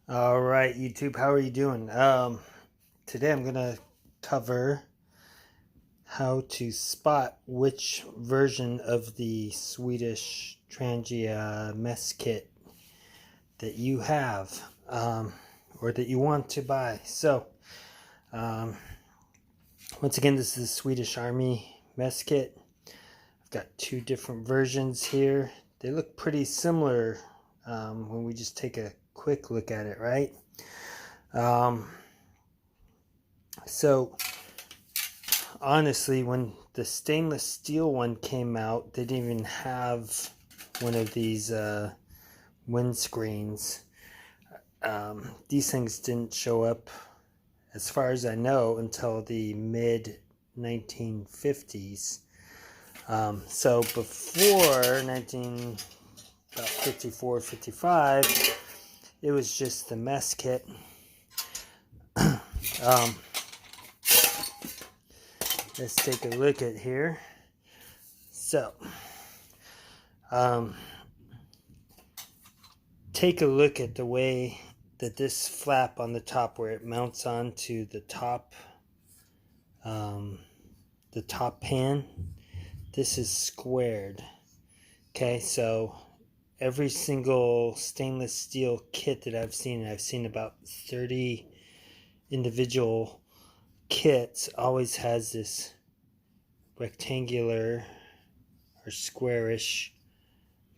All right, YouTube, how are you doing? Today I'm going to cover how to spot which version of the Swedish Trangia mess kit that you have or that you want to buy. So, once again, this is the Swedish Army mess kit. I've got two different versions here. They look pretty similar when we just take a quick look at it, right? So honestly, when the stainless steel one came out, they didn't even have one of these windscreens. These things didn't show up, as far as I know, until the mid 1950s. So before 1954, 55, it was just the mess kit. Let's take a look at here. So, take a look at the way that this flap on the top, where it mounts onto the top pan, this is squared. Okay, so every single stainless steel kit that I've seen about 30 individual kits, always has this rectangular or squarish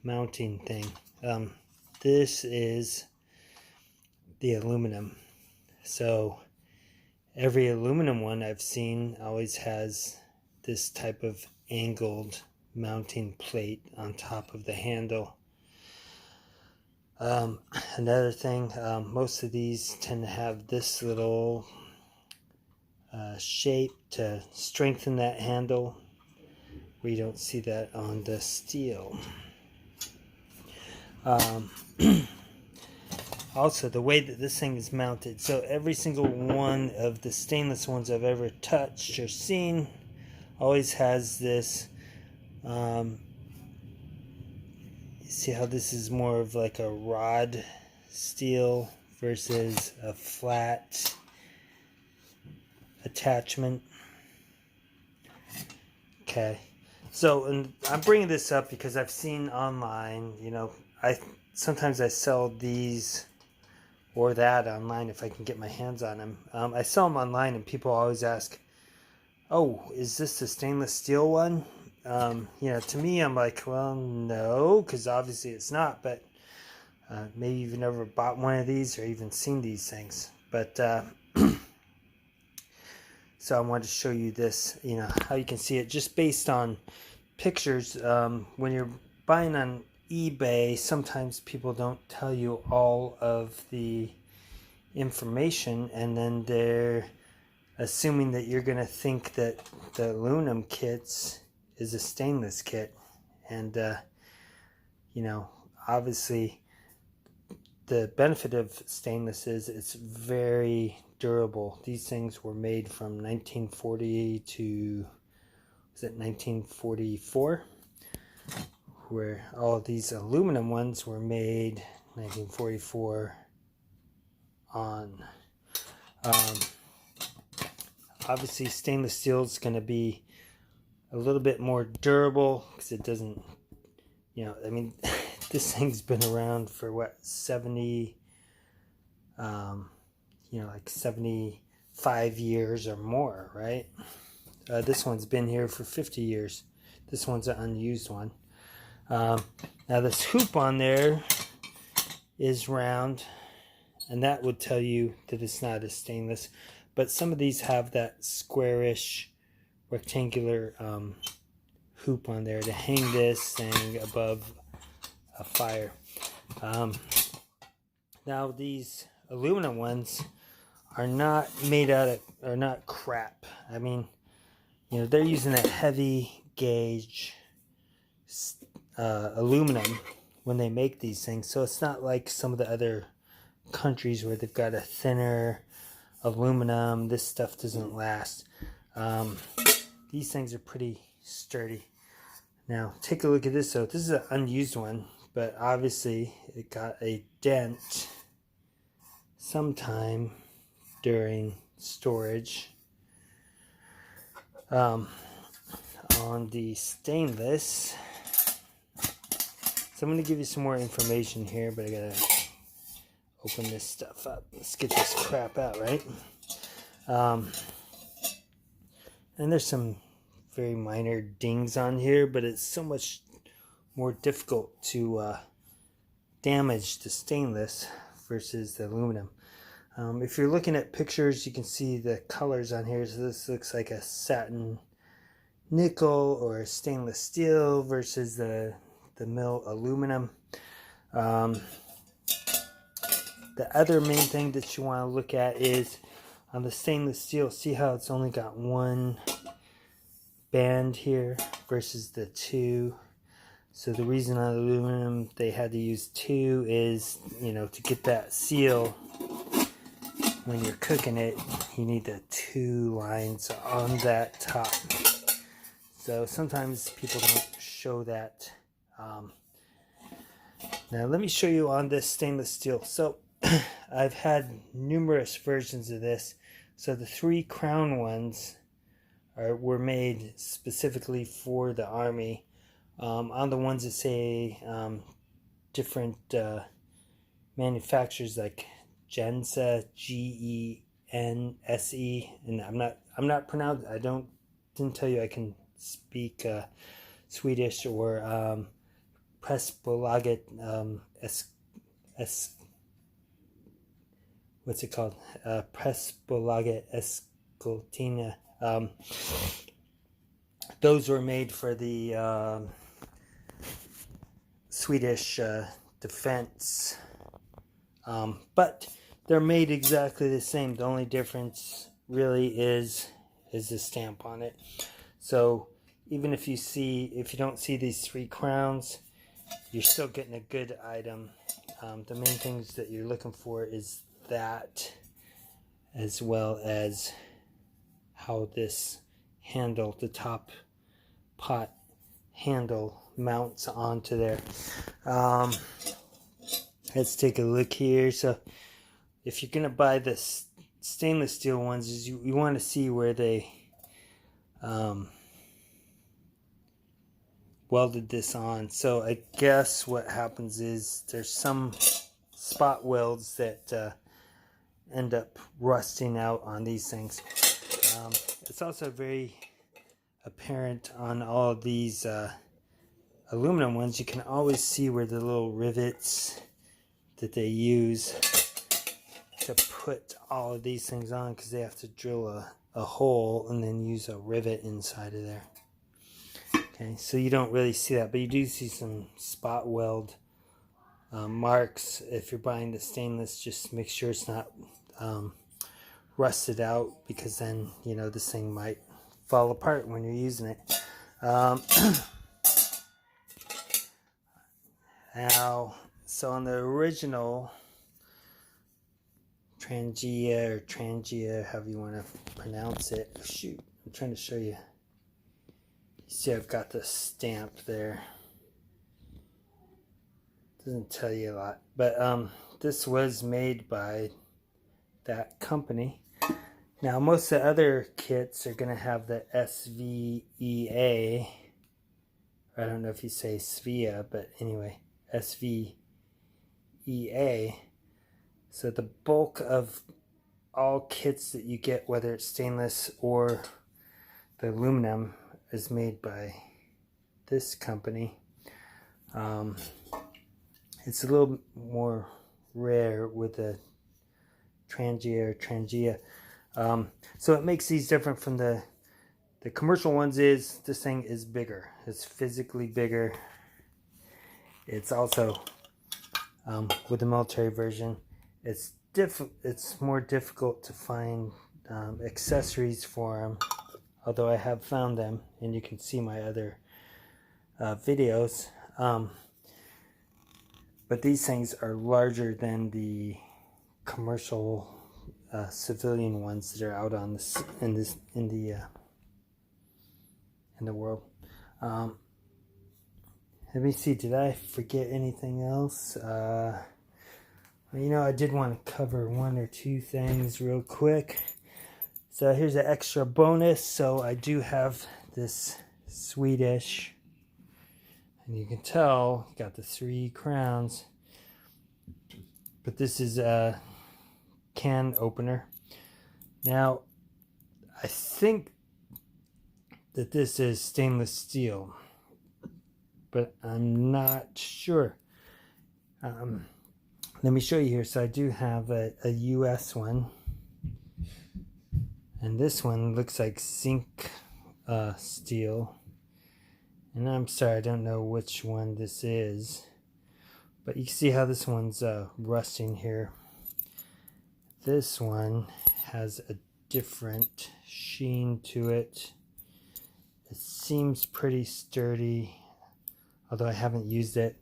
mounting thing. This is the aluminum. So every aluminum one I've seen always has this type of angled mounting plate on top of the handle. Another thing, most of these tend to have this little shape to strengthen that handle. We don't see that on the steel. Also, the way that this thing is mounted, so every single one of the stainless ones I've ever touched or seen always has this. You see how this is more of like a rod steel versus a flat attachment. Okay, so, and I'm bringing this up because I've seen online, sometimes I sell these or that online if I can get my hands on them. I sell them online and people always ask, oh, is this the stainless steel one? To me, I'm like, well, no, because obviously it's not, but maybe you've never bought one of these or even seen these things. But so I wanted to show you this, how you can see it just based on pictures. When you're buying on eBay, sometimes people don't tell you all of the information, and then they're assuming that you're going to think that the aluminum kits is a stainless kit. And obviously the benefit of stainless is it's very durable. These things were made from 1940 to 1944, where all these aluminum ones were made 1944 on. Obviously stainless steel is going to be a little bit more durable because it doesn't, this thing's been around for what, 70, like 75 years or more, right? This one's been here for 50 years. This one's an unused one. Now this hoop on there is round, and that would tell you that it's not a stainless. But some of these have that squarish, rectangular hoop on there to hang this thing above a fire. Now these aluminum ones are not made out of, are not crap. I mean, they're using a heavy gauge aluminum when they make these things. So it's not like some of the other countries where they've got a thinner aluminum. This stuff doesn't last. These things are pretty sturdy. Now take a look at this. So this is an unused one, but obviously it got a dent sometime during storage. On the stainless, so I'm going to give you some more information here, but I gotta open this stuff up. Let's get this crap out, right? And there's some very minor dings on here, but it's so much more difficult to damage the stainless versus the aluminum. If you're looking at pictures, you can see the colors on here. So this looks like a satin nickel or a stainless steel versus the mill aluminum. The other main thing that you want to look at is on the stainless steel. See how it's only got one band here versus the two. So the reason on aluminum they had to use two is, you know, to get that seal when you're cooking it, you need the two lines on that top. So sometimes people don't show that. Now let me show you on this stainless steel. So I've had numerous versions of this. So the 3 crown ones were made specifically for the Army. On the ones that say different manufacturers like Gense, Gense, and I'm not pronounced. Didn't tell you I can speak Swedish, or Pressbolaget what's it called? Pressbolaget Eskilstuna. Those were made for the Swedish defense, but they're made exactly the same. The only difference really is the stamp on it. So even if you don't see these 3 crowns, you're still getting a good item. The main things that you're looking for is that, as well as how this handle, the top pot handle, mounts onto there. Let's take a look here. So if you're gonna buy the stainless steel ones, you want to see where they welded this on. So I guess what happens is there's some spot welds that end up rusting out on these things. It's also very apparent on all of these aluminum ones. You can always see where the little rivets that they use to put all of these things on, because they have to drill a hole and then use a rivet inside of there. Okay, so you don't really see that, but you do see some spot weld marks. If you're buying the stainless, just make sure it's not rusted out, because then, you know, this thing might fall apart when you're using it. Now, so on the original Trangia, however you want to pronounce it. Shoot, I'm trying to show you. You see, I've got the stamp there. Doesn't tell you a lot, but this was made by that company. Now, most of the other kits are going to have the SVEA. I don't know if you say Svea, but anyway, SVEA. So the bulk of all kits that you get, whether it's stainless or the aluminum, is made by this company. It's a little more rare with the Trangia. So it makes these different from the commercial ones. Is this thing is bigger. It's physically bigger. It's also with the military version, it's more difficult to find accessories for them, although I have found them, and you can see my other videos. But these things are larger than the commercial civilian ones that are out on this in the world. Let me see, did I forget anything else? Let You know, I did want to cover one or two things real quick. So here's an extra bonus. So I do have this Swedish, and you can tell got the 3 crowns. But this is a can opener. Now, I think that this is stainless steel, but I'm not sure. Let me show you here. So I do have a US one, and this one looks like zinc steel. And I'm sorry, I don't know which one this is, but you can see how this one's rusting here. This one has a different sheen to it. It seems pretty sturdy, although I haven't used it.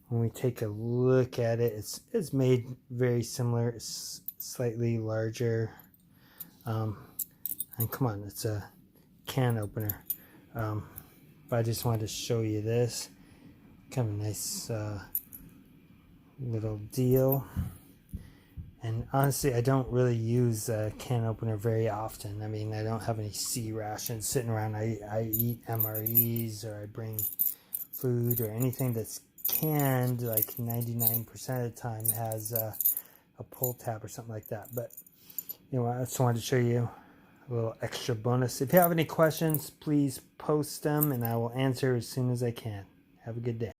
When we take a look at it, it's made very similar. It's slightly larger. And come on, it's a can opener. But I just wanted to show you this. Kind of a nice little deal. And honestly, I don't really use a can opener very often. I mean, I don't have any sea rations sitting around. I eat MREs, or I bring food, or anything that's canned, like 99% of the time has a pull tab or something like that. But you know, I just wanted to show you a little extra bonus. If you have any questions, please post them and I will answer as soon as I can. Have a good day.